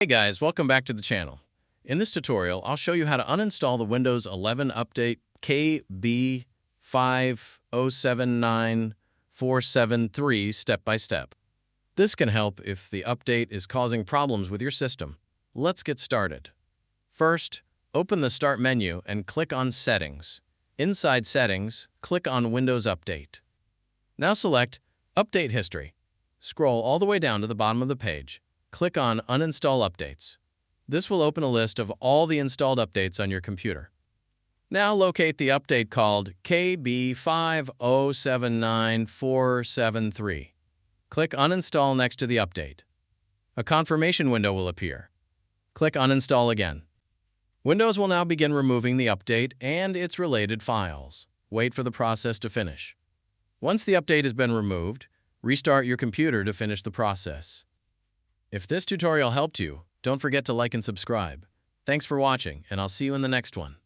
Hey guys, welcome back to the channel. In this tutorial, I'll show you how to uninstall the Windows 11 update KB5079473 step by step. This can help if the update is causing problems with your system. Let's get started. First, open the Start menu and click on Settings. Inside Settings, click on Windows Update. Now select Update History. Scroll all the way down to the bottom of the page. Click on Uninstall Updates. This will open a list of all the installed updates on your computer. Now locate the update called KB5079473. Click Uninstall next to the update. A confirmation window will appear. Click Uninstall again. Windows will now begin removing the update and its related files. Wait for the process to finish. Once the update has been removed, restart your computer to finish the process. If this tutorial helped you, don't forget to like and subscribe. Thanks for watching, and I'll see you in the next one.